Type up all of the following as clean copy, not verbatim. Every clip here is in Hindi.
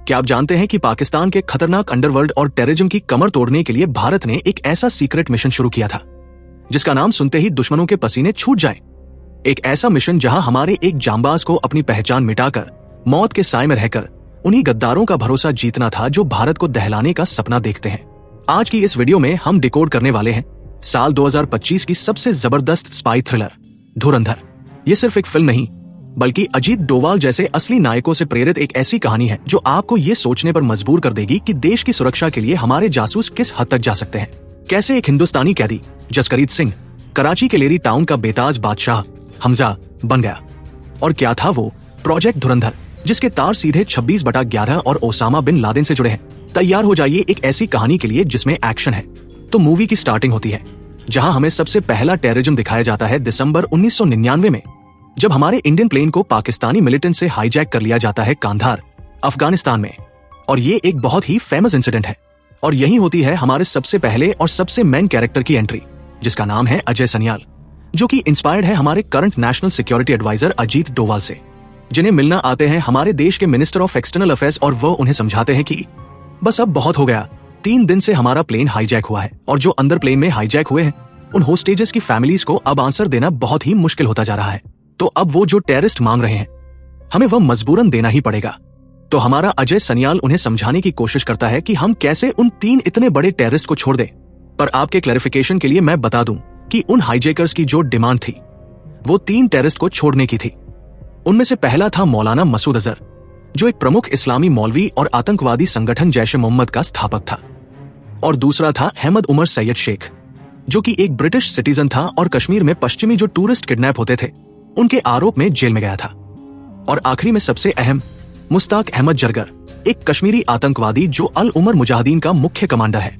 क्या आप जानते हैं कि पाकिस्तान के खतरनाक अंडरवर्ल्ड और टेररिज्म की कमर तोड़ने के लिए भारत ने एक ऐसा सीक्रेट मिशन शुरू किया था जिसका नाम सुनते ही दुश्मनों के पसीने छूट जाएं। एक ऐसा मिशन जहां हमारे एक जांबाज को अपनी पहचान मिटाकर मौत के साए में रहकर उन्हीं गद्दारों का भरोसा जीतना था जो भारत को दहलाने का सपना देखते हैं। आज की इस वीडियो में हम डिकोड करने वाले हैं साल 2025 की सबसे जबरदस्त स्पाई थ्रिलर धुरंधर। ये सिर्फ एक फिल्म नहीं बल्कि अजीत डोवाल जैसे असली नायकों से प्रेरित एक ऐसी कहानी है जो आपको ये सोचने पर मजबूर कर देगी कि देश की सुरक्षा के लिए हमारे जासूस किस हद तक जा सकते हैं। कैसे एक हिंदुस्तानी कैदी जसकरीत सिंह कराची के लेरी टाउन का बेताज बादशाह हमजा बन गया, और क्या था वो प्रोजेक्ट धुरंधर जिसके तार सीधे 26/11 और ओसामा बिन लादेन से जुड़े हैं। तैयार हो जाइए एक ऐसी कहानी के लिए जिसमें एक्शन है। तो मूवी की स्टार्टिंग होती है जहां हमें सबसे पहला टेररिज्म दिखाया जाता है दिसंबर 1999 में, जब हमारे इंडियन प्लेन को पाकिस्तानी मिलिटेंट से हाईजैक कर लिया जाता है कांधार अफगानिस्तान में। और ये एक बहुत ही फेमस इंसिडेंट है और यही होती है हमारे सबसे पहले और सबसे मेन कैरेक्टर की एंट्री, जिसका नाम है अजय सनियाल, जो कि इंस्पायर्ड है हमारे current national security advisor Ajit Doval से, जिन्हें मिलना आते हैं हमारे देश के मिनिस्टर ऑफ एक्सटर्नल अफेयर्स और वो उन्हें समझाते हैं कि बस अब बहुत हो गया, 3 दिन से हमारा प्लेन हाईजैक हुआ है और जो अंदर प्लेन में हाईजैक हुए हैं उन होस्टेजेस की फैमिलीज को अब आंसर देना बहुत ही मुश्किल होता जा रहा है। तो अब वो जो टेररिस्ट मांग रहे हैं हमें वह मजबूरन देना ही पड़ेगा। तो हमारा अजय सनियाल उन्हें समझाने की कोशिश करता है कि हम कैसे उन 3 इतने बड़े टेररिस्ट को छोड़ दें। पर आपके क्लैरिफिकेशन के लिए मैं बता दूं कि उन हाईजैकर्स की जो डिमांड थी वो 3 टेररिस्ट को छोड़ने की थी। उनमें से पहला था मौलाना मसूद अजहर, जो एक प्रमुख इस्लामी मौलवी और आतंकवादी संगठन जैश-ए-मोहम्मद का स्थापक था, और दूसरा था अहमद उमर सैयद शेख, जो कि एक ब्रिटिश सिटीजन था और कश्मीर में पश्चिमी जो टूरिस्ट किडनैप होते थे उनके आरोप में जेल में गया था। और आखिरी में सबसे अहम मुश्ताक अहमद जरगर, एक कश्मीरी आतंकवादी जो अल उमर मुजाहिदीन का मुख्य कमांडर है।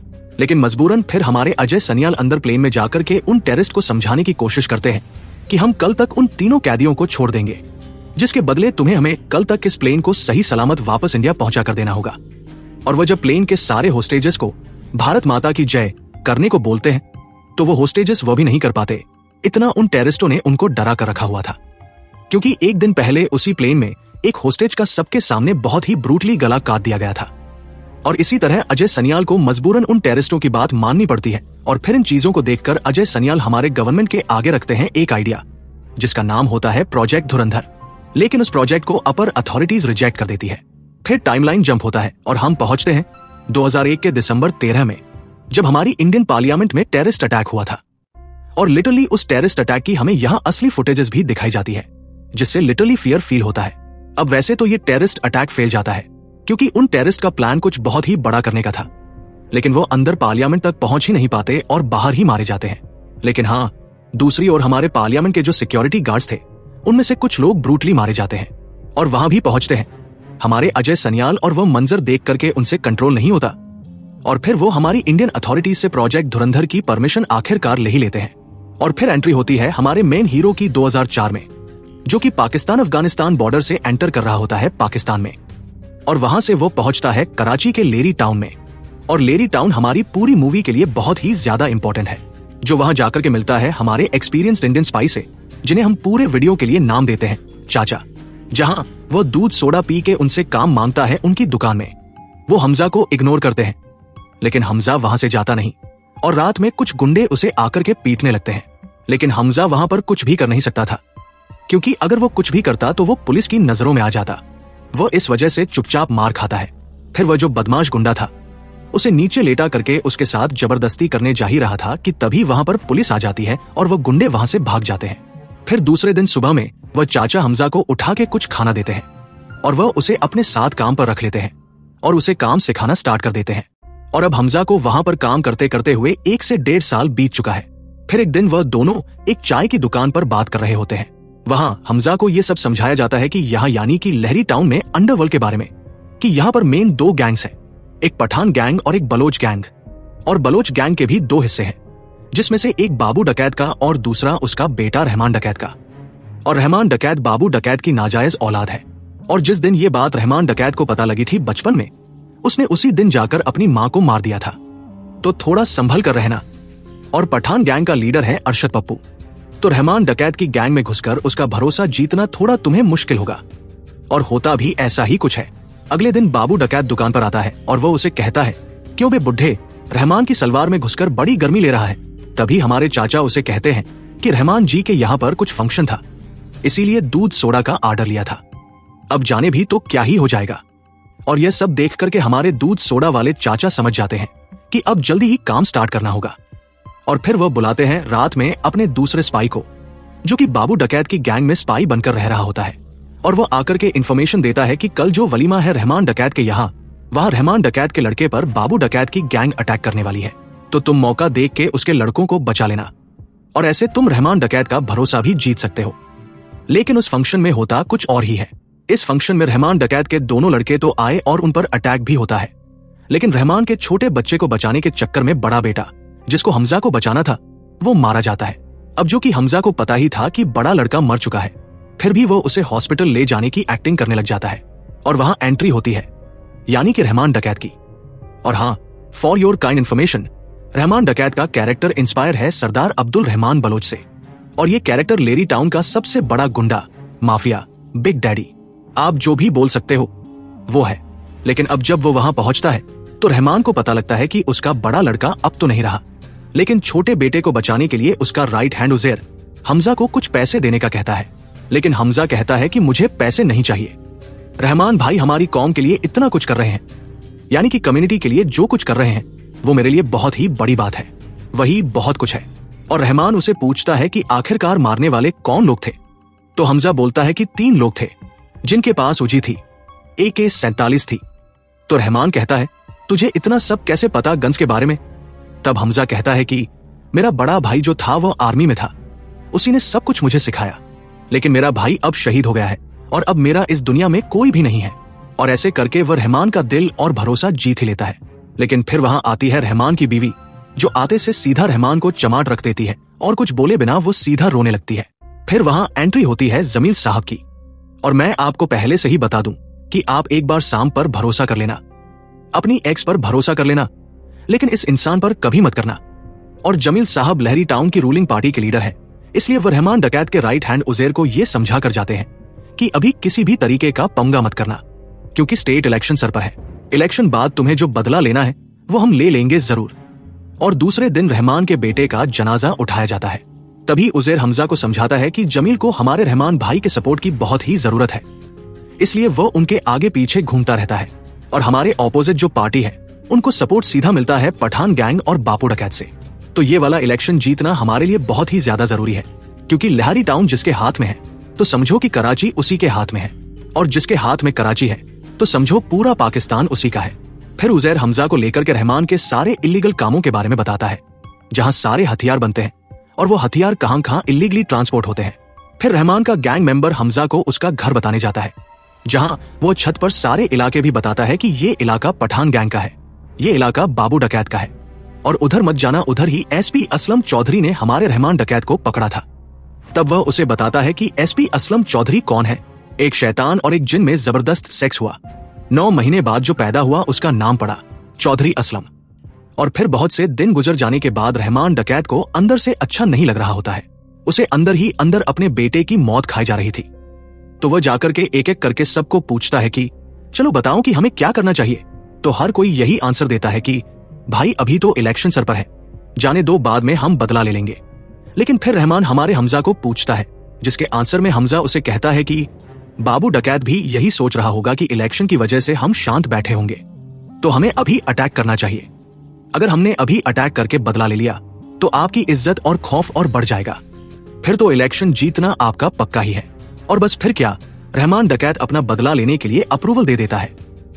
लेकिन मजबूरन फिर हमारे अजय सनियाल अंदर प्लेन में जाकर के उन टेररिस्ट को समझाने की कोशिश करते हैं कि हम कल तक उन तीनों कैदियों को छोड़ देंगे, जिसके बदले तुम्हें हमें कल तक इस प्लेन को सही सलामत वापस इंडिया पहुंचा कर देना होगा। और वह जब प्लेन के सारे होस्टेजेस को भारत माता की जय करने को बोलते हैं तो वो होस्टेजेस वो भी नहीं कर पाते। इतना उन टेररिस्टों ने उनको डरा कर रखा हुआ था, क्योंकि एक दिन पहले उसी प्लेन में एक होस्टेज का सबके सामने बहुत ही ब्रूटली गला काट दिया गया था। और इसी तरह अजय सनियाल को मजबूरन उन टेररिस्टों की बात माननी पड़ती है। और फिर इन चीजों को देखकर अजय सनियाल हमारे गवर्नमेंट के आगे रखते हैं एक आइडिया जिसका नाम होता है प्रोजेक्ट धुरंधर। लेकिन उस प्रोजेक्ट को अपर अथॉरिटीज रिजेक्ट कर देती है। फिर टाइमलाइन जंप होता है और हम पहुंचते हैं 2001 के दिसंबर 13 में, जब हमारी इंडियन पार्लियामेंट में टेररिस्ट अटैक हुआ था। और लिटरली उस टेररिस्ट अटैक की हमें यहाँ असली फुटेजेस भी दिखाई जाती है, जिससे लिटरली फियर फील होता है। अब वैसे तो ये टेररिस्ट अटैक फेल जाता है क्योंकि उन टेररिस्ट का प्लान कुछ बहुत ही बड़ा करने का था, लेकिन वो अंदर पार्लियामेंट तक पहुंच ही नहीं पाते और बाहर ही मारे जाते हैं। लेकिन हाँ, दूसरी ओर हमारे पार्लियामेंट के जो सिक्योरिटी गार्ड्स थे उनमें से कुछ लोग ब्रूटली मारे जाते हैं और वहां भी पहुंचते हैं हमारे अजय सनियाल, और वह मंजर देख करके उनसे कंट्रोल नहीं होता। और फिर वो हमारी इंडियन अथॉरिटीज से प्रोजेक्ट धुरंधर की परमिशन आखिरकार ले ही लेते हैं। और फिर एंट्री होती है हमारे मेन हीरो की 2004 में, जो कि पाकिस्तान अफगानिस्तान बॉर्डर से एंटर कर रहा होता है पाकिस्तान में। और वहां से वो पहुंचता है कराची के लेरी टाउन में। और लेरी टाउन हमारी पूरी मूवी के लिए बहुत ही ज्यादा इंपॉर्टेंट है, जो वहां जाकर के मिलता है हमारे एक्सपीरियंस्ड इंडियन स्पाई से, जिन्हें हम पूरे वीडियो के लिए नाम देते हैं चाचा। जहां वो दूध सोडा पी के उनसे काम मांगता है उनकी दुकान में। वो हमजा को इग्नोर करते हैं, लेकिन हमजा वहां से जाता नहीं और रात में कुछ गुंडे उसे आकर के पीटने लगते हैं। लेकिन हमजा वहां पर कुछ भी कर नहीं सकता था, क्योंकि अगर वो कुछ भी करता तो वो पुलिस की नजरों में आ जाता। वो इस वजह से चुपचाप मार खाता है। फिर वह जो बदमाश गुंडा था उसे नीचे लेटा करके उसके साथ जबरदस्ती करने जा ही रहा था कि तभी वहां पर पुलिस आ जाती है और वो गुंडे वहां से भाग जाते हैं। फिर दूसरे दिन सुबह में वह चाचा हमजा को उठा के कुछ खाना देते हैं और वह उसे अपने साथ काम पर रख लेते हैं और उसे काम सिखाना स्टार्ट कर देते हैं। और अब हमजा को वहां पर काम करते करते हुए 1 से 1.5 साल बीत चुका है। फिर एक दिन वह दोनों एक चाय की दुकान पर बात कर रहे होते हैं। वहां हमजा को यह सब समझाया जाता है कि यहाँ यानी कि लहरी टाउन में अंडरवर्ल्ड के बारे में, कि यहाँ पर मेन 2 गैंग्स हैं, एक पठान गैंग और एक बलोच गैंग। और बलोच गैंग के भी 2 हिस्से हैं, जिसमें से एक बाबू डकैत का और दूसरा उसका बेटा रहमान डकैत का। और रहमान डकैत बाबू डकैत की नाजायज औलाद है। और जिस दिन ये बात रहमान डकैत को पता लगी थी बचपन में, उसने उसी दिन जाकर अपनी मां को मार दिया था। तो थोड़ा संभल कर रहना। और पठान गैंग का लीडर है अरशद पप्पू। तो रहमान डकैत की गैंग में घुसकर उसका भरोसा जीतना थोड़ा तुम्हें मुश्किल होगा। और होता भी ऐसा ही कुछ है। अगले दिन बाबू डकैत दुकान पर आता है और वो उसे कहता है कि वो बे बुढ़े, रहमान की सलवार में घुसकर बड़ी गर्मी ले रहा है। तभी हमारे चाचा उसे कहते हैं कि रहमान जी के यहाँ पर कुछ फंक्शन था, इसीलिए दूध सोडा का ऑर्डर लिया था। अब जाने भी तो क्या ही हो जाएगा। और यह सब देख करके हमारे दूध सोडा वाले चाचा समझ जाते हैं कि अब जल्दी ही काम स्टार्ट करना होगा। और फिर वह बुलाते हैं रात में अपने दूसरे स्पाई को, जो कि बाबू डकैत की गैंग में स्पाई बनकर रह रहा होता है। और वह आकर के इन्फॉर्मेशन देता है कि कल जो वलीमा है रहमान डकैत के यहाँ, वहाँ रहमान डकैत के लड़के पर बाबू डकैत की गैंग अटैक करने वाली है, तो तुम मौका देख के उसके लड़कों को बचा लेना, और ऐसे तुम रहमान डकैत का भरोसा भी जीत सकते हो। लेकिन उस फंक्शन में होता कुछ और ही है। इस फंक्शन में रहमान डकैत के दोनों लड़के तो आए और उन पर अटैक भी होता है, लेकिन रहमान के छोटे बच्चे को बचाने के चक्कर में बड़ा बेटा, जिसको हमजा को बचाना था, वो मारा जाता है। अब जो कि हमजा को पता ही था कि बड़ा लड़का मर चुका है, फिर भी वो उसे हॉस्पिटल ले जाने की एक्टिंग करने लग जाता है। और वहां एंट्री होती है, यानी कि रहमान डकैत की। और हाँ, for your kind information, Rahman डकैत का कैरेक्टर इंस्पायर है सरदार अब्दुल रहमान बलोच से। और ये कैरेक्टर लेरी टाउन का सबसे बड़ा गुंडा, माफिया, बिग डैडी, आप जो भी बोल सकते हो, वो है। लेकिन अब जब वो वहां पहुंचता है तो रहमान को पता लगता है कि उसका बड़ा लड़का अब तो नहीं रहा, लेकिन छोटे बेटे को बचाने के लिए उसका राइट हैंड उज़ैर हमजा को कुछ पैसे देने का कहता है। लेकिन हमजा कहता है कि मुझे पैसे नहीं चाहिए, रहमान भाई हमारी कौम के लिए इतना कुछ कर रहे हैं, यानी कि कम्युनिटी के लिए जो कुछ कर रहे हैं वो मेरे लिए बहुत ही बड़ी बात है, वही बहुत कुछ है। और रहमान उसे पूछता है कि आखिरकार मारने वाले कौन लोग थे, तो हमजा बोलता है कि 3 लोग थे जिनके पास उजी थी, AK-47 थी। तो रहमान कहता है तुझे इतना सब कैसे पता गन्स के बारे में? तब हमजा कहता है कि मेरा बड़ा भाई जो था वो आर्मी में था, उसी ने सब कुछ मुझे सिखाया, लेकिन मेरा भाई अब शहीद हो गया है और अब मेरा इस दुनिया में कोई भी नहीं है। और ऐसे करके वह रहमान का दिल और भरोसा जीत ही लेता है। लेकिन फिर वहां आती है रहमान की बीवी, जो आते से सीधा रहमान को चमाट रख देती है और कुछ बोले बिना वो सीधा रोने लगती है। फिर वहां एंट्री होती है जमील साहब की। और मैं आपको पहले से ही बता दूं कि आप एक बार शाम पर भरोसा कर लेना, अपनी एक्स पर भरोसा कर लेना, लेकिन इस इंसान पर कभी मत करना। और जमील साहब लहरी टाउन की रूलिंग पार्टी के लीडर है, इसलिए वह रहमान डकैत के राइट हैंड उज़ैर को यह समझा कर जाते हैं कि अभी किसी भी तरीके का पंगा मत करना, क्योंकि स्टेट इलेक्शन सर पर है। इलेक्शन बाद तुम्हें जो बदला लेना है वो हम ले लेंगे जरूर। और दूसरे दिन रहमान के बेटे का जनाजा उठाया जाता है। तभी उज़ैर हमजा को समझाता है कि जमील को हमारे रहमान भाई के सपोर्ट की बहुत ही जरूरत है, इसलिए वो उनके आगे पीछे घूमता रहता है। और हमारे ऑपोजिट जो पार्टी है उनको सपोर्ट सीधा मिलता है पठान गैंग और बापू डकैत से। तो ये वाला इलेक्शन जीतना हमारे लिए बहुत ही ज्यादा जरूरी है, क्योंकि लहरी टाउन जिसके हाथ में है तो समझो कि कराची उसी के हाथ में है, और जिसके हाथ में कराची है तो समझो पूरा पाकिस्तान उसी का है। फिर उज़ैर हमजा को लेकर के रहमान के सारे इलीगल कामों के बारे में बताता है, जहां सारे हथियार बनते हैं और वो हथियार कहां कहां इलीगली ट्रांसपोर्ट होते हैं। फिर रहमान का गैंग मेंबर हमजा को उसका घर बताने जाता है, जहां वो छत पर सारे इलाके भी बताता है कि ये इलाका पठान गैंग का है, ये इलाका बाबू डकैत का है, और उधर मत जाना, उधर ही SP असलम चौधरी ने हमारे रहमान डकैत को पकड़ा था। तब वह उसे बताता है कि SP असलम चौधरी कौन है। एक शैतान और एक जिन में जबरदस्त सेक्स हुआ, 9 महीने बाद जो पैदा हुआ उसका नाम पड़ा चौधरी असलम। और फिर बहुत से दिन गुजर जाने के बाद रहमान डकैत को अंदर से अच्छा नहीं लग रहा होता है, उसे अंदर ही अंदर अपने बेटे की मौत खाई जा रही थी। तो वह जाकर के एक एक करके सबको पूछता है कि चलो बताओ कि हमें क्या करना चाहिए। तो हर कोई यही आंसर देता है कि भाई अभी तो इलेक्शन सर पर है, जाने दो, बाद में हम बदला ले लेंगे। लेकिन फिर रहमान हमारे हमजा को पूछता है, जिसके आंसर में हमजा उसे कहता है कि बाबू डकैत भी यही सोच रहा होगा कि इलेक्शन की वजह से हम शांत बैठे होंगे, तो हमें अभी अटैक करना चाहिए। अगर हमने अभी अटैक करके बदला ले लिया तो आपकी इज्जत और खौफ और बढ़ जाएगा, फिर तो इलेक्शन जीतना आपका पक्का ही है। और बस फिर क्या, रहमान डकैत अपना बदला लेने के लिए अप्रूवल दे देता है,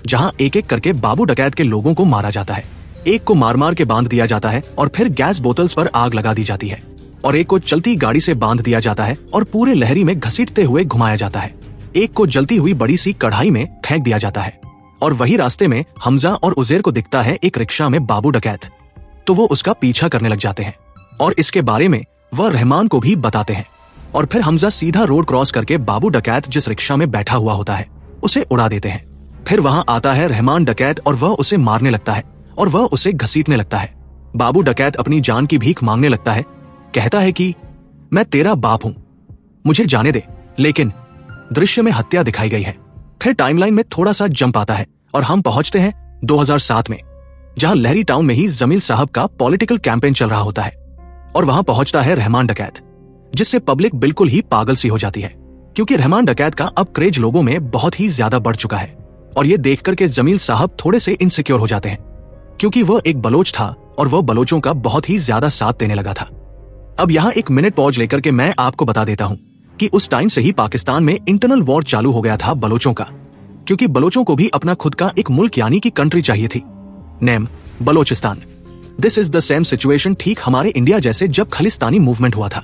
जहां एक एक करके बाबू डकैत के लोगों को मारा जाता है। एक को मार मार के बांध दिया जाता है और फिर गैस बोतल्स पर आग लगा दी जाती है, और एक को चलती गाड़ी से बांध दिया जाता है और पूरे लहरी में घसीटते हुए घुमाया जाता है। एक को जलती हुई बड़ी सी कढ़ाई में फेंक दिया जाता है। और वही रास्ते में हमजा और उज़ैर को दिखता है एक रिक्शा में बाबू डकैत, तो वो उसका पीछा करने लग जाते हैं और इसके बारे में वह रहमान को भी बताते हैं। और फिर हमजा सीधा रोड क्रॉस करके बाबू डकैत जिस रिक्शा में बैठा हुआ होता है उसे उड़ा देते हैं। फिर वहां आता है रहमान डकैत और वह उसे मारने लगता है और वह उसे घसीटने लगता है। बाबू डकैत अपनी जान की भीख मांगने लगता है, कहता है कि मैं तेरा बाप हूं, मुझे जाने दे। लेकिन दृश्य में हत्या दिखाई गई है। फिर टाइमलाइन में थोड़ा सा जंप आता है और हम पहुंचते हैं 2007 में, जहां लहरी टाउन में ही जमील साहब का पॉलिटिकल कैंपेन चल रहा होता है। और वहां पहुंचता है रहमान डकैत, जिससे पब्लिक बिल्कुल ही पागल सी हो जाती है, क्योंकि रहमान डकैत का अब क्रेज लोगों में बहुत ही ज्यादा बढ़ चुका है। और ये देख करके जमील साहब थोड़े से इनसिक्योर हो जाते हैं, क्योंकि वह एक बलोच था और वह बलोचों का बहुत ही ज्यादा साथ देने लगा था। अब यहाँ एक मिनट पॉज लेकर के मैं आपको बता देता हूँ कि उस टाइम से ही पाकिस्तान में इंटरनल वॉर चालू हो गया था बलोचों का, क्योंकि बलोचों को भी अपना खुद का एक मुल्क यानी कि कंट्री चाहिए थी, name Balochistan. This is the same situation ठीक हमारे इंडिया जैसे जब खालिस्तानी मूवमेंट हुआ था।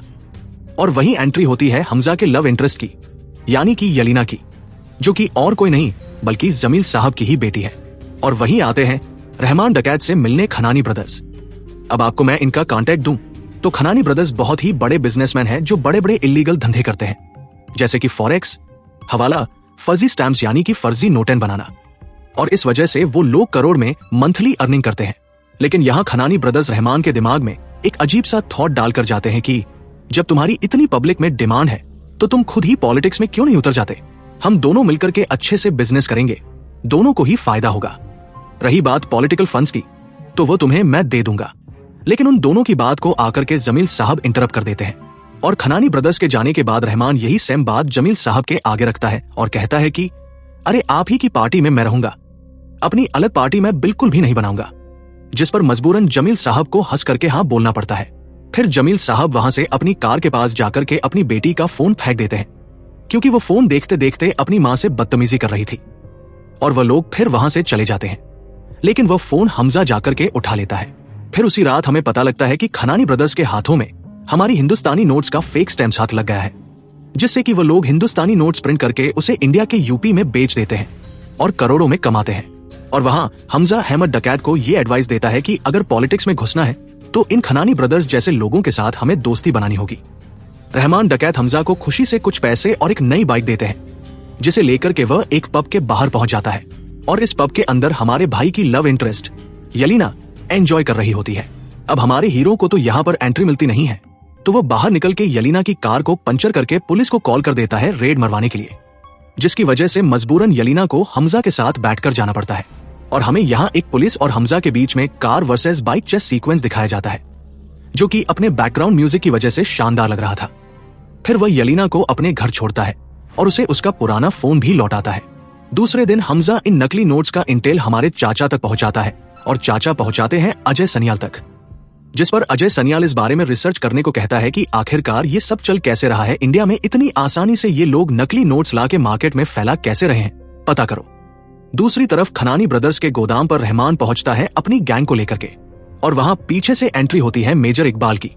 और वहीं एंट्री होती है हमजा के लव इंटरेस्ट की, यानी कि यलीना की, जो कि और कोई नहीं बल्कि जमील साहब की ही बेटी है। और वहीं आते हैं रहमान डकैत से मिलने खनानी ब्रदर्स। अब आपको मैं इनका कांटेक्ट दूं तो खनानी ब्रदर्स बहुत ही बड़े बिजनेसमैन हैं जो बड़े बड़े इलीगल धंधे करते हैं, जैसे कि फॉरेक्स, हवाला, फर्जी स्टैम्प्स यानी कि फर्जी नोटें बनाना। और इस वजह से वो लोग करोड़ में मंथली अर्निंग करते हैं। लेकिन यहाँ खनानी ब्रदर्स रहमान के दिमाग में एक अजीब सा थॉट डालकर जाते हैं कि जब तुम्हारी इतनी पब्लिक में डिमांड है तो तुम खुद ही पॉलिटिक्स में क्यों नहीं उतर जाते। हम दोनों मिलकर के अच्छे से बिजनेस करेंगे, दोनों को ही फायदा होगा। रही बात पॉलिटिकल फंड्स की, तो वो तुम्हें मैं दे दूंगा। लेकिन उन दोनों की बात को आकर के जमील साहब इंटरप्ट कर देते हैं। और खनानी ब्रदर्स के जाने के बाद रहमान यही सेम बात जमील साहब के आगे रखता है और कहता है कि अरे आप ही की पार्टी में मैं रहूंगा, अपनी अलग पार्टी मैं बिल्कुल भी नहीं बनाऊंगा। जिस पर मजबूरन जमील साहब को हंस करके हाँ बोलना पड़ता है। फिर जमील साहब वहां से अपनी कार के पास जाकर के अपनी बेटी का फोन फेंक देते हैं, क्योंकि वो फोन देखते देखते अपनी मां से बदतमीजी कर रही थी। और वह लोग फिर वहां से चले जाते हैं, लेकिन वह फोन हमजा जाकर के उठा लेता है। फिर उसी रात हमें पता लगता है कि खनानी ब्रदर्स के हाथों में हमारी हिंदुस्तानी नोट्स का फेक स्टैम्प्स हाथ लग गया है, जिससे कि वो लोग हिंदुस्तानी नोट्स प्रिंट करके उसे इंडिया के यूपी में बेच देते हैं और करोड़ों में कमाते हैं। और वहां हमजा अहमद डकैत को ये एडवाइस देता है कि अगर पॉलिटिक्स में घुसना है तो इन खनानी ब्रदर्स जैसे लोगों के साथ हमें दोस्ती बनानी होगी। रहमान डकैत हमजा को खुशी से कुछ पैसे और एक नई बाइक देते हैं, जिसे लेकर के वह एक पब के बाहर पहुंच जाता है। और इस पब के अंदर हमारे भाई की लव इंटरेस्ट यलीना एंजॉय कर रही होती है। अब हमारे हीरो को तो यहाँ पर एंट्री मिलती नहीं है, तो वह बाहर निकल के यलीना की कार को पंचर करके पुलिस को कॉल कर देता है रेड मरवाने के लिए, जिसकी वजह से मजबूरन यलीना को हमजा के साथ बैठकर जाना पड़ता है। और हमें यहाँ एक पुलिस और हमजा के बीच में car versus bike chess sequence दिखाया जाता है, जो कि अपने बैकग्राउंड म्यूजिक की वजह से शानदार लग रहा था। फिर वह यलीना को अपने घर छोड़ता है और उसे उसका पुराना फोन भी लौटाता है। दूसरे दिन हमजा इन नकली नोट्स का इंटेल हमारे चाचा तक पहुंचाता है और चाचा पहुंचाते हैं अजय सनियाल तक, जिस पर अजय सनियाल इस बारे में रिसर्च करने को कहता है कि आखिरकार ये सब चल कैसे रहा है, इंडिया में इतनी आसानी से ये लोग नकली नोट्स ला के मार्केट में फैला कैसे रहे हैं, पता करो। दूसरी तरफ खनानी ब्रदर्स के गोदाम पर रहमान पहुंचता है अपनी गैंग को लेकर के, और वहां पीछे से एंट्री होती है मेजर इकबाल की,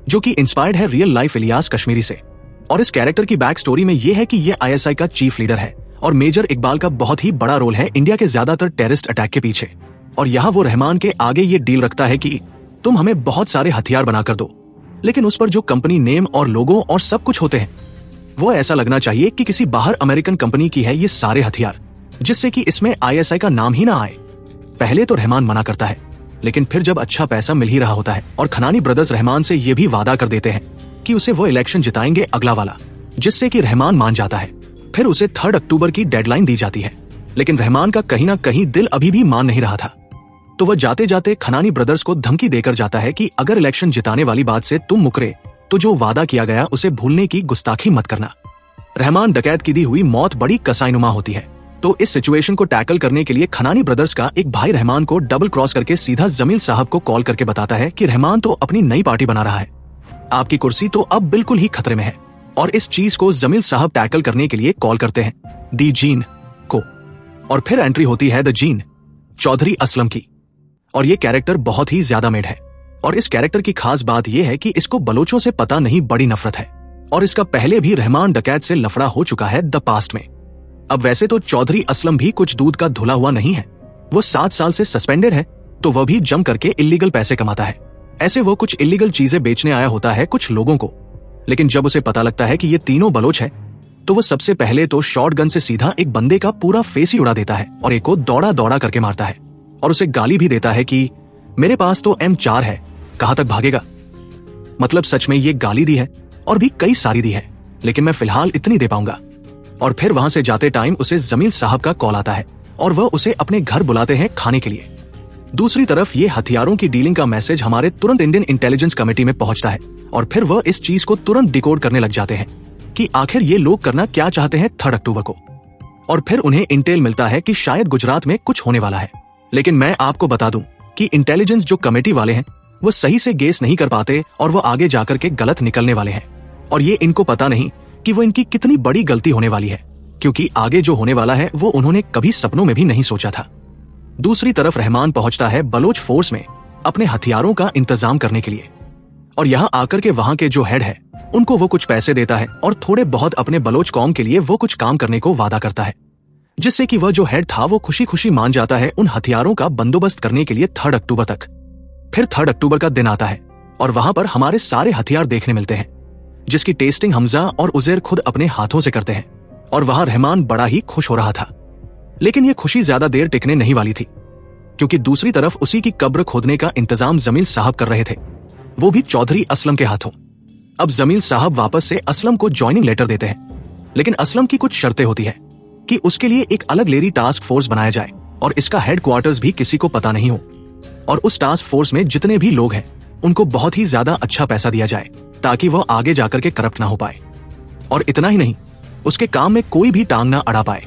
जो कि इंस्पायर्ड है रियल लाइफ इलियास कश्मीरी से। और इस कैरेक्टर की बैक स्टोरी में यह है कि यह आईएसआई का चीफ लीडर है और मेजर इकबाल का बहुत ही बड़ा रोल है इंडिया के ज्यादातर टेररिस्ट अटैक के पीछे। और यहाँ वो रहमान के आगे ये डील रखता है कि तुम हमें बहुत सारे हथियार बनाकर दो, लेकिन उस पर जो कंपनी नेम और लोगो और सब कुछ होते हैं वो ऐसा लगना चाहिए कि किसी बाहर अमेरिकन कंपनी की है ये सारे हथियार, जिससे कि इसमें आईएसआई का नाम ही ना आए। पहले तो रहमान मना करता है, लेकिन फिर जब अच्छा पैसा मिल ही रहा होता है और खनानी ब्रदर्स रहमान से ये भी वादा कर देते हैं कि उसे वो इलेक्शन जिताएंगे अगला वाला, जिससे कि रहमान मान जाता है। फिर उसे 3 अक्टूबर की डेडलाइन दी जाती है, लेकिन रहमान का कहीं ना कहीं दिल अभी भी मान नहीं रहा था, तो वह जाते जाते खनानी ब्रदर्स को धमकी देकर जाता है कि अगर इलेक्शन जिताने वाली बात से तुम मुकरे तो जो वादा किया गया उसे भूलने की गुस्ताखी मत करना। रहमान डकैत की दी हुई मौत बड़ी कसाईनुमा होती है, तो इस सिचुएशन को टैकल करने के लिए खनानी ब्रदर्स का एक भाई रहमान को डबल क्रॉस करके सीधा जमील साहब को कॉल करके बताता है कि रहमान तो अपनी नई पार्टी बना रहा है, आपकी कुर्सी तो अब बिल्कुल ही खतरे में है। और इस चीज को जमील साहब टैकल करने के लिए कॉल करते हैं दी जीन को। और फिर एंट्री होती है द जीन चौधरी असलम की, और ये कैरेक्टर बहुत ही ज्यादा मेड है। और इस कैरेक्टर की खास बात यह है कि इसको बलोचों से पता नहीं बड़ी नफरत है, और इसका पहले भी रहमान डकैत से लफड़ा हो चुका है द पास्ट में। अब वैसे तो चौधरी असलम भी कुछ दूध का धुला हुआ नहीं है, वो 7 साल से सस्पेंडेड है, तो वह भी जम करके इलीगल पैसे कमाता है। ऐसे वो कुछ इलीगल चीजें बेचने आया होता है कुछ लोगों को, लेकिन जब उसे पता लगता है कि ये तीनों बलोच है, तो वो सबसे पहले तो शॉटगन से सीधा एक बंदे का पूरा फेस ही उड़ा देता है और एक को दौड़ा दौड़ा करके मारता है, और उसे गाली भी देता है कि मेरे पास तो M4 है, कहां तक भागेगा। मतलब सच में ये गाली दी है और भी कई सारी दी है, लेकिन मैं फिलहाल इतनी दे पाऊंगा। और फिर वहां से जाते टाइम उसे जमील साहब का कॉल आता है और वह उसे अपने घर बुलाते हैं खाने के लिए। दूसरी तरफ ये हथियारों की डीलिंग का मैसेज हमारे तुरंत इंडियन इंटेलिजेंस कमेटी में पहुंचता है और फिर वह इस चीज को तुरंत डिकोड करने लग जाते हैं कि आखिर ये लोग करना क्या चाहते हैं 3 अक्टूबर को। और फिर उन्हें इंटेल मिलता है कि शायद गुजरात में कुछ होने वाला है। लेकिन मैं आपको बता दूं कि इंटेलिजेंस जो कमेटी वाले हैं वो सही से गेस नहीं कर पाते और वो आगे जाकर के गलत निकलने वाले हैं। और ये इनको पता नहीं कि वो इनकी कितनी बड़ी गलती होने वाली है, क्योंकि आगे जो होने वाला है वो उन्होंने कभी सपनों में भी नहीं सोचा था। दूसरी तरफ रहमान पहुंचता है बलोच फोर्स में अपने हथियारों का इंतजाम करने के लिए और यहाँ आकर के वहां के जो हेड है उनको वो कुछ पैसे देता है और थोड़े बहुत अपने बलोच कौम के लिए वो कुछ काम करने को वादा करता है, जिससे कि वह जो हेड था वो खुशी खुशी मान जाता है उन हथियारों का बंदोबस्त करने के लिए 3 अक्टूबर तक। फिर 3 अक्टूबर का दिन आता है और वहां पर हमारे सारे हथियार देखने मिलते हैं, जिसकी टेस्टिंग हमजा और उजैर खुद अपने हाथों से करते हैं। और वहां रहमान बड़ा ही खुश हो रहा था। लेकिन ये खुशी ज्यादा देर टिकने नहीं वाली थी, क्योंकि दूसरी तरफ उसी की कब्र खोदने का इंतजाम जमील साहब कर रहे थे, वो भी चौधरी असलम के हाथों। अब जमील साहब वापस से असलम को ज्वाइनिंग लेटर देते हैं, लेकिन असलम की कुछ शर्तें होती है कि उसके लिए एक अलग लेरी टास्क फोर्स बनाया जाए और इसका हेडक्वार्टर्स भी किसी को पता नहीं हो, और उस टास्क फोर्स में जितने भी लोग हैं उनको बहुत ही ज्यादा अच्छा पैसा दिया जाए ताकि वह आगे जाकर के करप्ट ना हो पाए। और इतना ही नहीं, उसके काम में कोई भी टांग ना अड़ा पाए,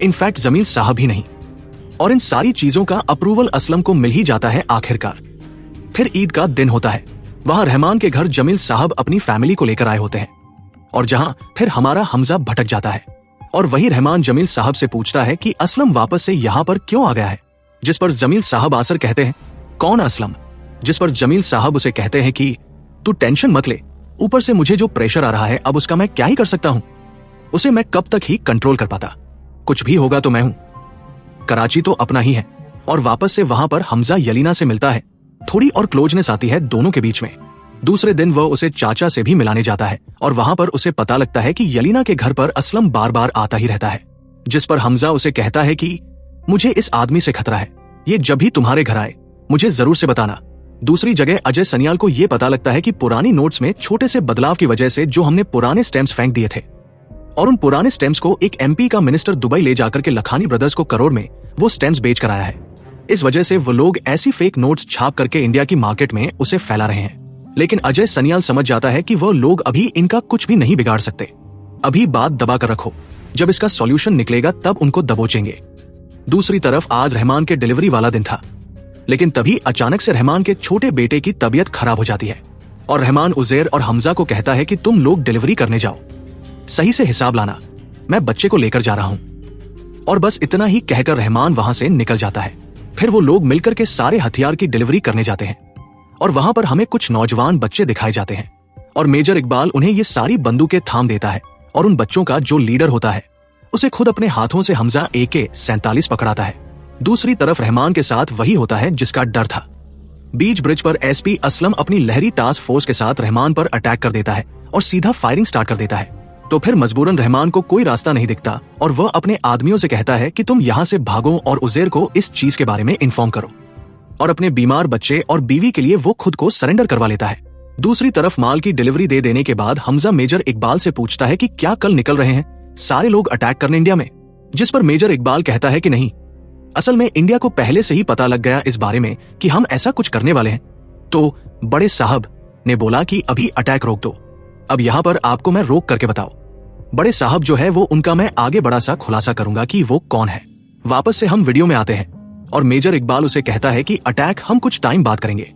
इनफैक्ट जमील साहब ही नहीं। और इन सारी चीजों का अप्रूवल असलम को मिल ही जाता है आखिरकार। फिर ईद का दिन होता है, वहां रहमान के घर जमील साहब अपनी फैमिली को लेकर आए होते हैं और जहां फिर हमारा हमजा भटक जाता है और वही रहमान जमील साहब से पूछता है कि असलम वापस से यहाँ पर क्यों आ गया है, जिस पर जमील साहब आसर कहते हैं कौन असलम, जिस पर जमील साहब उसे कहते हैं कि तू टेंशन मत ले, ऊपर से मुझे जो प्रेशर आ रहा है अब उसका मैं क्या ही कर सकता हूं, उसे मैं कब तक ही कंट्रोल कर पाता, कुछ भी होगा तो मैं हूं, कराची तो अपना ही है। और वापस से वहां पर हमजा यलीना से मिलता है, थोड़ी और क्लोजनेस आती है दोनों के बीच में। दूसरे दिन वह उसे चाचा से भी मिलाने जाता है और वहां पर उसे पता लगता है कि यलीना के घर पर असलम बार बार आता ही रहता है, जिस पर हमजा उसे कहता है कि मुझे इस आदमी से खतरा है, ये जब भी तुम्हारे घर आए मुझे जरूर से बताना। दूसरी जगह अजय सनियाल को यह पता लगता है कि पुरानी नोट्स में छोटे से बदलाव की वजह से जो हमने पुराने स्टैम्प्स फेंक दिए थे और उन पुराने स्टैम्प्स को एक एमपी का मिनिस्टर दुबई ले जाकर के लखानी ब्रदर्स को करोड़ में वो स्टैम्प्स बेच कर आया है। इस वजह से वो लोग ऐसी फेक नोट्स छाप करके इंडिया की मार्केट में उसे फैला रहे हैं। लेकिन अजय सनियाल समझ जाता है कि वो लोग अभी इनका कुछ भी नहीं बिगाड़ सकते, अभी बात दबा कर रखो, जब इसका सॉल्यूशन निकलेगा तब उनको दबोचेंगे। दूसरी तरफ आज रहमान के डिलीवरी वाला दिन था, लेकिन तभी अचानक से रहमान के छोटे बेटे की तबीयत खराब हो जाती है और रहमान उजैर और हमजा को कहता है कि तुम लोग डिलीवरी करने जाओ, सही से हिसाब लाना, मैं बच्चे को लेकर जा रहा हूं। और बस इतना ही कहकर रहमान वहां से निकल जाता है। फिर वो लोग मिलकर के सारे हथियार की डिलीवरी करने जाते हैं और वहां पर हमें कुछ नौजवान बच्चे दिखाए जाते हैं और मेजर इकबाल उन्हें ये सारी बंदूकें थाम देता है और उन बच्चों का जो लीडर होता है उसे खुद अपने हाथों से हमजा AK-47 पकड़ाता है। दूसरी तरफ रहमान के साथ वही होता है जिसका डर था। बीच ब्रिज पर SP असलम अपनी लहरी टास्क फोर्स के साथ रहमान पर अटैक कर देता है और सीधा फायरिंग स्टार्ट कर देता है। तो फिर मजबूरन रहमान को कोई रास्ता नहीं दिखता और वह अपने आदमियों से कहता है कि तुम यहाँ से भागो और उजैर को इस चीज के बारे में इन्फॉर्म करो, और अपने बीमार बच्चे और बीवी के लिए वो खुद को सरेंडर करवा लेता है। दूसरी तरफ माल की डिलीवरी दे देने के बाद हमजा मेजर इकबाल से पूछता है कि क्या कल निकल रहे हैं सारे लोग अटैक करने इंडिया में, जिस पर मेजर इकबाल कहता है कि नहीं, असल में इंडिया को पहले से ही पता लग गया इस बारे में कि हम ऐसा कुछ करने वाले हैं, तो बड़े साहब ने बोला कि अभी अटैक रोक दो। अब यहाँ पर आपको मैं रोक करके बताओ, बड़े साहब जो है वो उनका मैं आगे बड़ा सा खुलासा करूंगा कि वो कौन है। वापस से हम वीडियो में आते हैं और मेजर इकबाल उसे कहता है कि अटैक हम कुछ टाइम बाद करेंगे,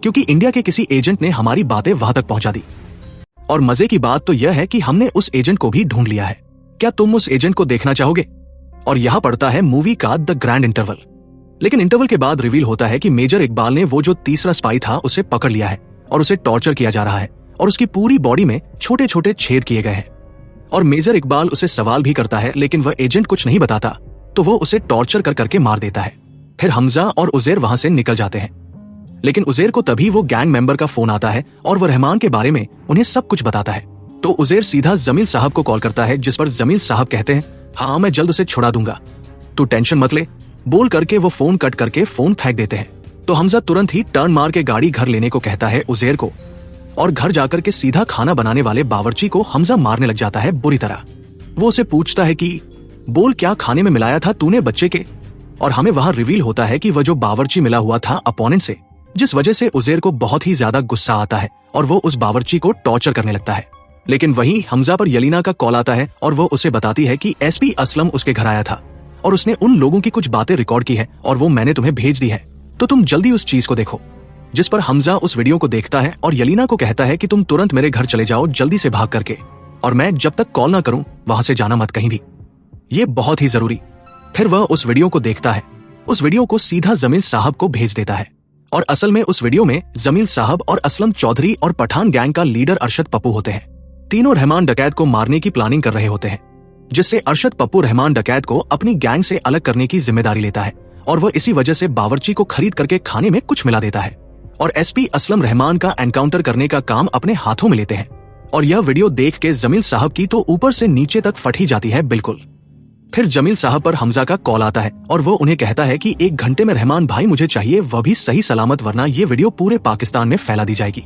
क्योंकि इंडिया के किसी एजेंट ने हमारी बातें वहां तक पहुंचा दी। और मजे की बात तो यह है कि हमने उस एजेंट को भी ढूंढ लिया है, क्या तुम उस एजेंट को देखना चाहोगे? और यहाँ पड़ता है मूवी का द ग्रैंड इंटरवल। लेकिन इंटरवल के बाद रिवील होता है कि मेजर इकबाल ने वो जो तीसरा स्पाई था उसे पकड़ लिया है और उसे टॉर्चर किया जा रहा है और उसकी पूरी बॉडी में छोटे छोटे छेद किए गए हैं। और मेजर इकबाल उसे सवाल भी करता है, लेकिन वह एजेंट कुछ नहीं बताता, तो वो उसे टॉर्चर कर करके मार देता है। फिर हमजा और उजैर वहां से निकल जाते हैं, लेकिन उजैर को तभी वो गैंग मेंबर का फोन आता है और वह रहमान के बारे में उन्हें सब कुछ बताता है। तो उजैर सीधा जमील साहब को कॉल करता है, जिस पर जमील साहब कहते हैं हाँ मैं जल्द उसे छुड़ा दूंगा, तू टेंशन मत ले, बोल करके वो फोन कट करके फोन फेंक देते हैं। तो हमजा तुरंत ही टर्न मार के गाड़ी घर लेने को कहता है उजैर को, और घर जाकर के सीधा खाना बनाने वाले बावर्ची को हमजा मारने लग जाता है बुरी तरह। वो उसे पूछता है कि बोल क्या खाने में मिलाया था तूने बच्चे के, और हमें वहां रिवील होता है कि वह जो बावर्ची मिला हुआ था अपोनेंट से, जिस वजह से उज़ैर को बहुत ही ज्यादा गुस्सा आता है और वो उस बावर्ची को टॉर्चर करने लगता है। लेकिन वहीं हमजा पर यलीना का कॉल आता है और वो उसे बताती है कि एसपी असलम उसके घर आया था और उसने उन लोगों की कुछ बातें रिकॉर्ड की है और वो मैंने तुम्हें भेज दी है, तो तुम जल्दी उस चीज को देखो। जिस पर हमजा उस वीडियो को देखता है और यलीना को कहता है कि तुम तुरंत मेरे घर चले जाओ जल्दी से भाग करके, और मैं जब तक कॉल ना करूं वहां से जाना मत कहीं भी, ये बहुत ही जरूरी। फिर वह उस वीडियो को देखता है, उस वीडियो को सीधा जमील साहब को भेज देता है और असल में उस वीडियो में जमील साहब और असलम चौधरी और पठान गैंग का लीडर अरशद पप्पू होते हैं। तीनों रहमान डकैत को मारने की प्लानिंग कर रहे होते हैं, जिससे अरशद पप्पू रहमान डकैत को अपनी गैंग से अलग करने की जिम्मेदारी लेता है और वह इसी वजह से बावर्ची को खरीद करके खाने में कुछ मिला देता है और एसपी असलम रहमान का एनकाउंटर करने का काम अपने हाथों में लेते हैं। और यह वीडियो देख के जमील साहब की तो ऊपर से नीचे तक फट ही जाती है बिल्कुल। फिर जमील साहब पर हमजा का कॉल आता है और वो उन्हें कहता है कि 1 घंटे में रहमान भाई मुझे चाहिए, वह भी सही सलामत, वरना ये वीडियो पूरे पाकिस्तान में फैला दी जाएगी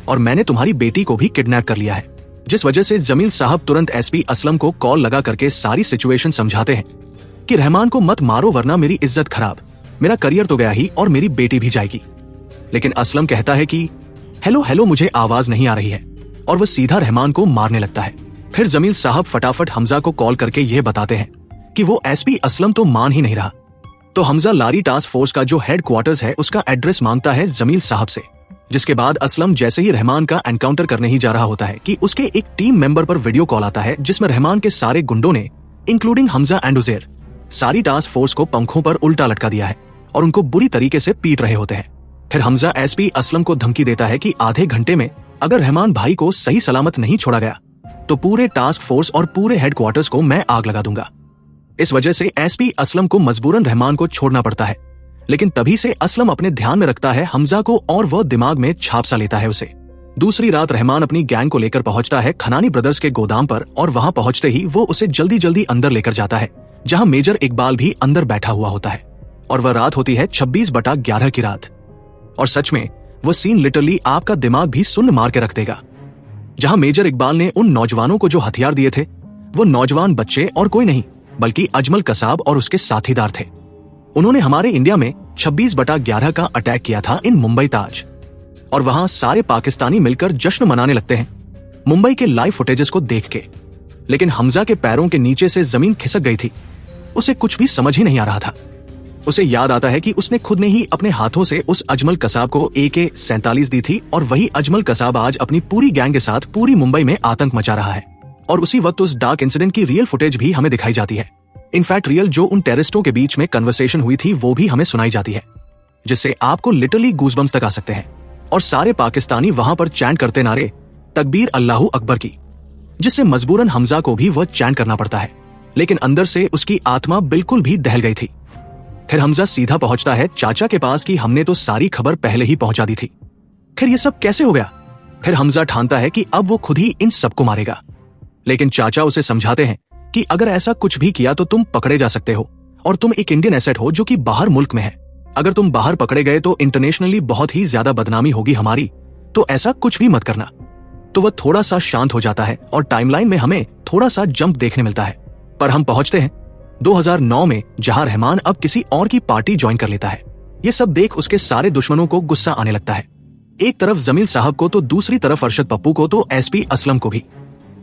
और मैंने तुम्हारी बेटी को भी किडनैप कर लिया है। जिस वजह से जमील साहब तुरंत एसपी असलम को कॉल लगा करके सारी सिचुएशन समझाते हैं कि रहमान को मत मारो वरना मेरी इज्जत खराब, मेरा करियर तो गया ही और मेरी बेटी भी जाएगी। लेकिन असलम कहता है कि हेलो हेलो मुझे आवाज नहीं आ रही है, और वह सीधा रहमान को मारने लगता है। फिर जमील साहब फटाफट हमजा को कॉल करके यह बताते हैं कि वो एसपी असलम तो मान ही नहीं रहा, तो हमजा लारी टास्क फोर्स का जो हेड क्वार्टर्स है उसका एड्रेस मांगता है जमील साहब से। जिसके बाद असलम जैसे ही रहमान का एनकाउंटर करने ही जा रहा होता है कि उसके एक टीम मेंबर पर वीडियो कॉल आता है जिसमें रहमान के सारे गुंडों ने इंक्लूडिंग हमजा एंड उज़ैर सारी टास्क फोर्स को पंखों पर उल्टा लटका दिया है और उनको बुरी तरीके से पीट रहे होते हैं। फिर हमजा एसपी असलम को धमकी देता है कि आधे घंटे में अगर रहमान भाई को सही सलामत नहीं छोड़ा गया तो पूरे टास्क फोर्स और पूरे हेडक्वार्टर्स को मैं आग लगा दूंगा। इस वजह से एसपी असलम को मजबूरन रहमान को छोड़ना पड़ता है, लेकिन तभी से असलम अपने ध्यान में रखता है हमजा को और वह दिमाग में छाप सा लेता है उसे। दूसरी रात रहमान अपनी गैंग को लेकर पहुंचता है खनानी ब्रदर्स के गोदाम पर और वहां पहुंचते ही वो उसे जल्दी जल्दी अंदर लेकर जाता है जहां मेजर इकबाल भी अंदर बैठा हुआ होता है। और वह रात होती है 26/11 की रात, और सच में वो सीन लिटरली आपका दिमाग भी सुन्न मार के रख देगा। जहां मेजर इकबाल ने उन नौजवानों को जो हथियार दिए थे वो नौजवान बच्चे और कोई नहीं बल्कि अजमल कसाब और उसके साथीदार थे। उन्होंने हमारे इंडिया में 26/11 का अटैक किया था इन मुंबई ताज, और वहां सारे पाकिस्तानी मिलकर जश्न मनाने लगते हैं मुंबई के लाइव फुटेजेस को देख के। लेकिन हमजा के पैरों के नीचे से जमीन खिसक गई थी, उसे कुछ भी समझ ही नहीं आ रहा था। उसे याद आता है कि उसने खुद ने ही अपने हाथों से उस अजमल कसाब को AK-47 दी थी और वही अजमल कसाब आज अपनी पूरी गैंग के साथ पूरी मुंबई में आतंक मचा रहा है। और उसी वक्त उस डार्क इंसिडेंट की रियल फुटेज भी हमें दिखाई जाती है। इनफैक्ट रियल जो उन टेररिस्टों के बीच में कन्वर्सेशन हुई थी वो भी हमें सुनाई जाती है, जिससे आपको लिटरली गूज़बम्स तक आ सकते हैं। और सारे पाकिस्तानी वहां पर चैंट करते नारे तकबीर अल्लाहू अकबर की, जिससे मजबूरन हमजा को भी वह चैंट करना पड़ता है, लेकिन अंदर से उसकी आत्मा बिल्कुल भी दहल गई थी। फिर हमजा सीधा पहुंचता है चाचा के पास कि हमने तो सारी खबर पहले ही पहुंचा दी थी, फिर ये सब कैसे हो गया। फिर हमजा ठानता है कि अब वो खुद ही इन सबको मारेगा, लेकिन चाचा उसे समझाते हैं कि अगर ऐसा कुछ भी किया तो तुम पकड़े जा सकते हो और तुम एक इंडियन एसेट हो जो कि बाहर मुल्क में है। अगर तुम बाहर पकड़े गए तो इंटरनेशनली बहुत ही ज्यादा बदनामी होगी हमारी, तो ऐसा कुछ भी मत करना। तो वह थोड़ा सा शांत हो जाता है और टाइमलाइन में हमें थोड़ा सा जंप देखने मिलता है। पर हम पहुंचते हैं 2009 में, जहां रहमान अब किसी और की पार्टी ज्वाइन कर लेता है। ये सब देख उसके सारे दुश्मनों को गुस्सा आने लगता है, एक तरफ जमील साहब को तो दूसरी तरफ अरशद पप्पू को तो एसपी असलम को भी।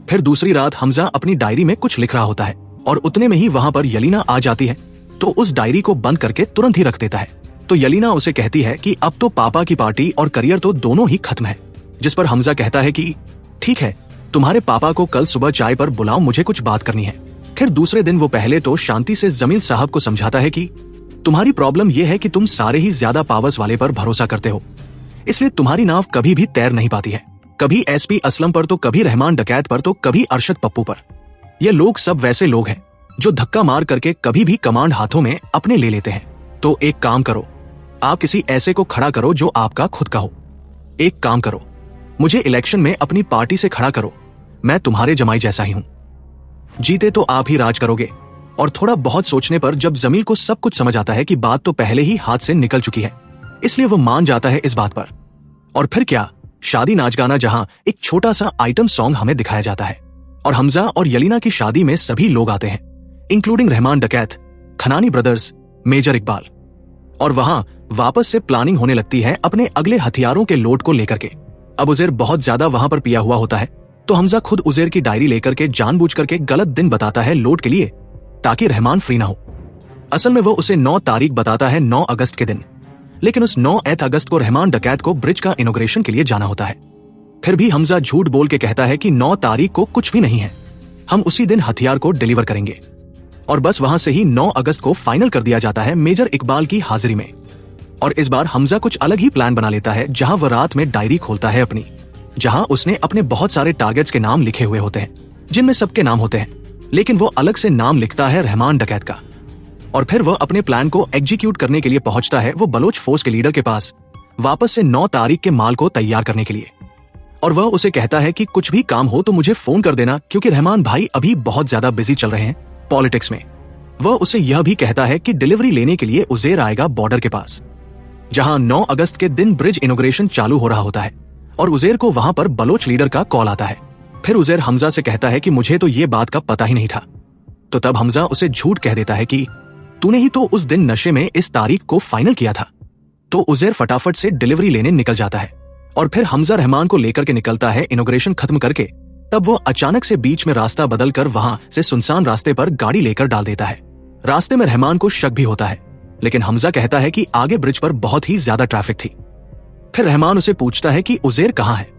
फिर दूसरी रात हमजा अपनी डायरी में कुछ लिख रहा होता है और उतने में ही वहां पर यलीना आ जाती है, तो उस डायरी को बंद करके तुरंत ही रख देता है। तो यलीना उसे कहती है कि अब तो पापा की पार्टी और करियर तो दोनों ही खत्म है। जिस पर हमजा कहता है कि ठीक है, तुम्हारे पापा को कल सुबह चाय पर बुलाओ, मुझे कुछ बात करनी है। फिर दूसरे दिन वो पहले तो शांति से जमील साहब को समझाता है कि तुम्हारी प्रॉब्लम यह है कि तुम सारे ही ज्यादा पावर्स वाले पर भरोसा करते हो, इसलिए तुम्हारी नाव कभी भी तैर नहीं पाती है। कभी एसपी असलम पर तो कभी रहमान डकैत पर तो कभी अरशद पप्पू पर। ये लोग सब वैसे लोग हैं जो धक्का मार करके कभी भी कमांड हाथों में अपने ले लेते हैं। तो एक काम करो, आप किसी ऐसे को खड़ा करो जो आपका खुद का हो। एक काम करो, मुझे इलेक्शन में अपनी पार्टी से खड़ा करो, मैं तुम्हारे जमाई जैसा ही हूं। जीते तो आप ही राज करोगे। और थोड़ा बहुत सोचने पर जब जमील को सब कुछ समझ आता है कि बात तो पहले ही हाथ से निकल चुकी है, इसलिए वो मान जाता है इस बात पर। और फिर क्या, शादी नाच गाना, जहां एक छोटा सा आइटम सॉन्ग हमें दिखाया जाता है और हमजा और यलीना की शादी में सभी लोग आते हैं, इंक्लूडिंग रहमान डकैत, खनानी ब्रदर्स, मेजर इकबाल। और वहां वापस से प्लानिंग होने लगती है अपने अगले हथियारों के लोड को लेकर के। अब उजैर बहुत ज्यादा वहां पर पिया हुआ होता है, तो हमजा खुद उजैर की डायरी लेकर के जानबूझ करके गलत दिन बताता है लोड के लिए, ताकि रहमान फ्री ना हो। असल में वो उसे 9 तारीख बताता है, 9 अगस्त के दिन, लेकिन उस 9 अगस्त को रहमान डकैत को ब्रिज का इनॉग्रेशन के लिए जाना होता है। फिर भी हमजा झूठ बोल के कहता है कि 9 तारीख को कुछ भी नहीं है, हम उसी दिन हथियार को डिलीवर करेंगे। और बस वहां से ही 9 अगस्त को फाइनल कर दिया जाता है मेजर इकबाल की हाजिरी में। और इस बार हमजा कुछ अलग ही प्लान बना लेता है, जहां वह रात में डायरी खोलता है अपनी, जहां उसने अपने बहुत सारे टारगेट्स के नाम लिखे हुए होते हैं, जिनमें सबके नाम होते हैं, लेकिन वो अलग से नाम लिखता है रहमान डकैत का। और फिर वह अपने प्लान को एग्जीक्यूट करने के लिए पहुंचता है वो बलोच फोर्स के लीडर के पास, वापस से 9 तारीख के माल को तैयार करने के लिए। और वह उसे कहता है कि कुछ भी काम हो तो मुझे फोन कर देना, क्योंकि रहमान भाई अभी बहुत ज्यादा बिजी चल रहे हैं पॉलिटिक्स में। वह उसे यह भी कहता है कि डिलीवरी लेने के लिए उजैर आएगा बॉर्डर के पास, जहां 9 अगस्त के दिन ब्रिज इनॉग्रेशन चालू हो रहा होता है। और उजैर को वहां पर बलोच लीडर का कॉल आता है। फिर उजैर हमजा से कहता है कि मुझे तो ये बात का पता ही नहीं था। तो तब हमजा उसे झूठ कह देता है कि तूने ही तो उस दिन नशे में इस तारीख को फाइनल किया था। तो उजैर फटाफट से डिलीवरी लेने निकल जाता है। और फिर हमजा रहमान को लेकर के निकलता है इनॉग्रेशन खत्म करके। तब वो अचानक से बीच में रास्ता बदल कर वहां से सुनसान रास्ते पर गाड़ी लेकर डाल देता है। रास्ते में रहमान को शक भी होता है, लेकिन हमजा कहता है कि आगे ब्रिज पर बहुत ही ज्यादा ट्रैफिक थी। फिर रहमान उसे पूछता है कि उजैर कहाँ है।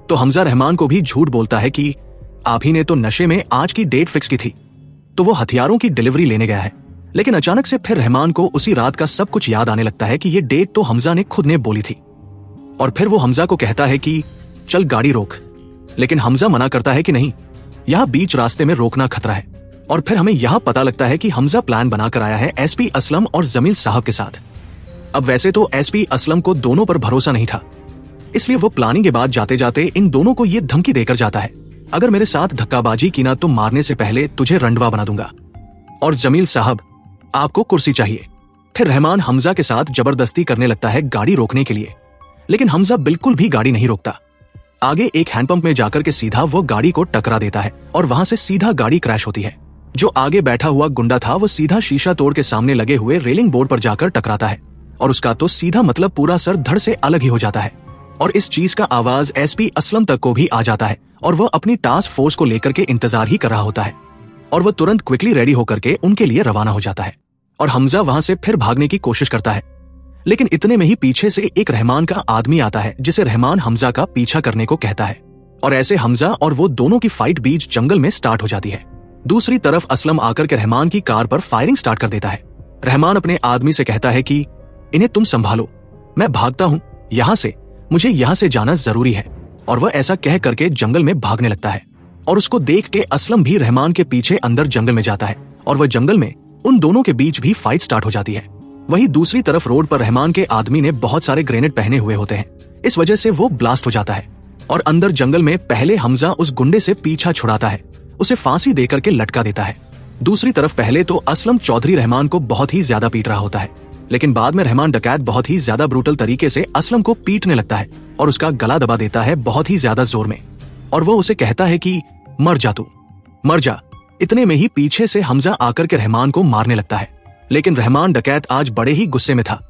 तो हमजा रहमान को भी झूठ बोलता है कि आप ही ने तो नशे में आज की डेट फिक्स की थी, तो वो हथियारों की डिलीवरी लेने गया है। लेकिन अचानक से फिर रहमान को उसी रात का सब कुछ याद आने लगता है कि ये डेट तो हमजा ने खुद ने बोली थी। और फिर वो हमजा को कहता है कि चल गाड़ी रोक, लेकिन हमजा मना करता है कि नहीं, यहाँ बीच रास्ते में रोकना खतरा है। और फिर हमें यहाँ पता लगता है कि हमजा प्लान बनाकर आया है एसपी असलम और जमील साहब के साथ। अब वैसे तो एसपी असलम को दोनों पर भरोसा नहीं था, इसलिए वो प्लानिंग के बाद जाते जाते इन दोनों को ये धमकी देकर जाता है, अगर मेरे साथ धक्काबाजी की ना तो मारने से पहले तुझे रंडवा बना दूंगा। और जमील साहब, आपको कुर्सी चाहिए। फिर रहमान हमजा के साथ जबरदस्ती करने लगता है गाड़ी रोकने के लिए, लेकिन हमजा बिल्कुल भी गाड़ी नहीं रोकता। आगे एक हैंडपंप में जाकर के सीधा वो गाड़ी को टकरा देता है और वहां से सीधा गाड़ी क्रैश होती है। जो आगे बैठा हुआ गुंडा था वो सीधा शीशा तोड़ के सामने लगे हुए रेलिंग बोर्ड पर जाकर टकराता है, और उसका तो सीधा मतलब पूरा सर धड़ से अलग ही हो जाता है। और इस चीज का आवाज एसपी असलम तक को भी आ जाता है, और वह अपनी टास्क फोर्स को लेकर के इंतजार ही कर रहा होता है। और वह तुरंत क्विकली रेडी होकर के उनके लिए रवाना हो जाता है। और हमजा वहां से फिर भागने की कोशिश करता है, लेकिन इतने में ही पीछे से एक रहमान का आदमी आता है, जिसे रहमान हमजा का पीछा करने को कहता है। और ऐसे हमजा और वो दोनों की फाइट बीच जंगल में स्टार्ट हो जाती है। दूसरी तरफ असलम आकर के रहमान की कार पर फायरिंग स्टार्ट कर देता है। रहमान अपने आदमी से कहता है कि इन्हें तुम संभालो, मैं भागता हूँ यहाँ से, मुझे यहाँ से जाना जरूरी है। और वह ऐसा कह करके जंगल में भागने लगता है। और उसको देख के असलम भी रहमान के पीछे अंदर जंगल में जाता है, और वह जंगल में उन दोनों के बीच भी फाइट स्टार्ट हो जाती है। वहीं दूसरी तरफ रोड पर रहमान के आदमी ने बहुत सारे ग्रेनेड पहने हुए होते हैं, इस वजह से वो ब्लास्ट हो जाता है। और अंदर जंगल में पहले हमजा उस गुंडे से पीछा छुड़ाता है, उसे फांसी देकर के लटका देता है। दूसरी तरफ पहले तो असलम चौधरी रहमान को बहुत ही ज्यादा पीट रहा होता है, लेकिन बाद में रहमान डकैत बहुत ही ज्यादा ब्रूटल तरीके से असलम को पीटने लगता है और उसका गला दबा देता है बहुत ही ज्यादा जोर में। और वो उसे कहता है कि मर जा तू, मर जा। इतने में ही पीछे से हमजा आकर के रहमान को मारने लगता है, लेकिन रहमान डकैत आज बड़े ही गुस्से में था,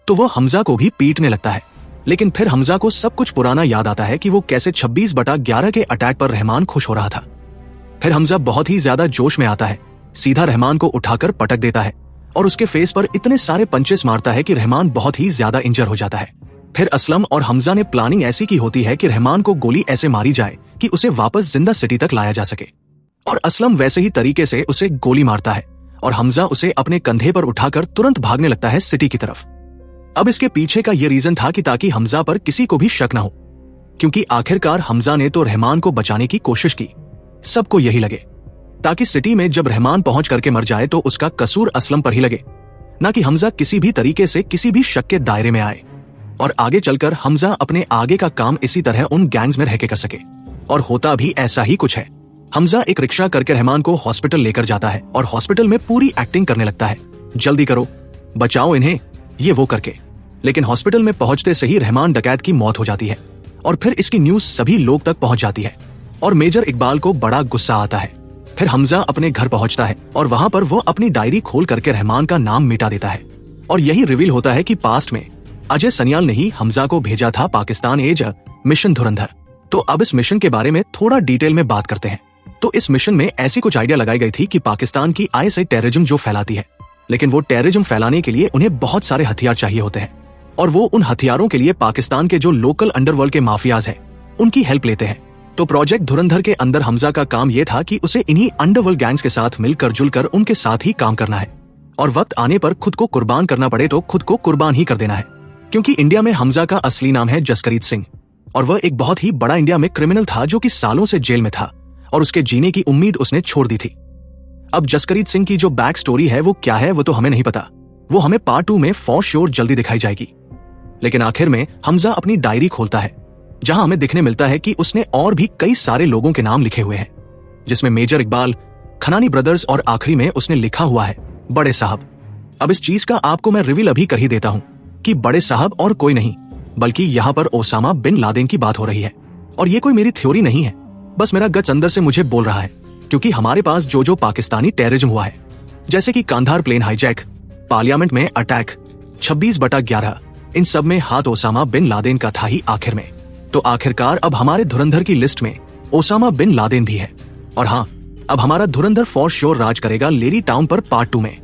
तो वो हमजा को भी पीटने लगता है। लेकिन फिर हमजा को सब कुछ पुराना याद आता है कि वो कैसे 26/11 के अटैक पर रहमान खुश हो रहा था। फिर हमजा बहुत ही ज्यादा जोश में आता है, सीधा रहमान को उठाकर पटक देता है और उसके फेस पर इतने सारे पंचेस मारता है कि रहमान बहुत ही ज्यादा इंजर हो जाता है। फिर असलम और हमजा ने प्लानिंग ऐसी की होती है कि रहमान को गोली ऐसे मारी जाए कि उसे वापस जिंदा सिटी तक लाया जा सके। और असलम वैसे ही तरीके से उसे गोली मारता है और हमजा उसे अपने कंधे पर उठाकर तुरंत भागने लगता है सिटी की तरफ। अब इसके पीछे का ये रीजन था कि ताकि हमजा पर किसी को भी शक न हो, क्योंकि आखिरकार हमजा ने तो रहमान को बचाने की कोशिश की, सबको यही लगे, ताकि सिटी में जब रहमान पहुंच करके मर जाए तो उसका कसूर असलम पर ही लगे, ना कि हमजा किसी भी तरीके से किसी भी शक के दायरे में आए। और आगे चलकर हमजा अपने आगे का काम इसी तरह उन गैंग्स में रह के कर सके। और होता भी ऐसा ही कुछ है। हमजा एक रिक्शा करके रहमान को हॉस्पिटल लेकर जाता है और हॉस्पिटल में पूरी एक्टिंग करने लगता है, जल्दी करो, बचाओ इन्हें, ये वो करके। लेकिन हॉस्पिटल में पहुंचते से ही रहमान डकैत की मौत हो जाती है और फिर इसकी न्यूज सभी लोग तक पहुंच जाती है। और मेजर इकबाल को बड़ा गुस्सा आता है। फिर हमजा अपने घर पहुंचता है और वहां पर वो अपनी डायरी खोल करके रहमान का नाम मिटा देता है और यही रिवील होता है कि पास्ट में अजय सनियाल ने ही हमजा को भेजा था पाकिस्तान एज मिशन धुरंधर। तो अब इस मिशन के बारे में थोड़ा डिटेल में बात करते हैं। तो इस मिशन में ऐसी कुछ आइडिया लगाई गई थी कि पाकिस्तान की ISI टेररिज्म जो फैलाती है, लेकिन वो टेररिज्म फैलाने के लिए उन्हें बहुत सारे हथियार चाहिए होते हैं और वो उन हथियारों के लिए पाकिस्तान के जो लोकल अंडरवर्ल्ड के माफियाज हैं उनकी हेल्प लेते हैं। तो प्रोजेक्ट धुरंधर के अंदर हमजा का काम ये था कि उसे इन्हीं अंडरवर्ल्ड गैंग्स के साथ मिलकर जुलकर उनके साथ ही काम करना है और वक्त आने पर खुद को कुर्बान करना पड़े तो खुद को कुर्बान ही कर देना है। क्योंकि इंडिया में हमजा का असली नाम है जसकरीत सिंह और वह एक बहुत ही बड़ा इंडिया में क्रिमिनल था जो कि सालों से जेल में था और उसके जीने की उम्मीद उसने छोड़ दी थी। अब जसकरीत सिंह की जो बैक स्टोरी है वो क्या है वो तो हमें नहीं पता, वो हमें पार्ट 2 में फॉर श्योर जल्दी दिखाई जाएगी। लेकिन आखिर में हमजा अपनी डायरी खोलता है जहां हमें दिखने मिलता है कि उसने और भी कई सारे लोगों के नाम लिखे हुए हैं, जिसमें मेजर इकबाल, खनानी ब्रदर्स और आखिरी में उसने लिखा हुआ है बड़े साहब। अब इस चीज का आपको मैं रिवील अभी कर ही देता हूं कि बड़े साहब और कोई नहीं बल्कि यहाँ पर ओसामा बिन लादेन की बात हो रही है। और ये कोई मेरी थ्योरी नहीं है, बस मेरा गट्स अंदर से मुझे बोल रहा है, क्योंकि हमारे पास जो पाकिस्तानी टेररिज्म हुआ है, जैसे कि कांधार प्लेन हाईजैक, पार्लियामेंट में अटैक, 26/11, इन सब में हाथ ओसामा बिन लादेन का था ही आखिर में। तो आखिरकार अब हमारे धुरंधर की लिस्ट में ओसामा बिन लादेन भी है। और हाँ, अब हमारा धुरंधर फॉर श्योर राज करेगा लेरी टाउन पर पार्ट 2 में।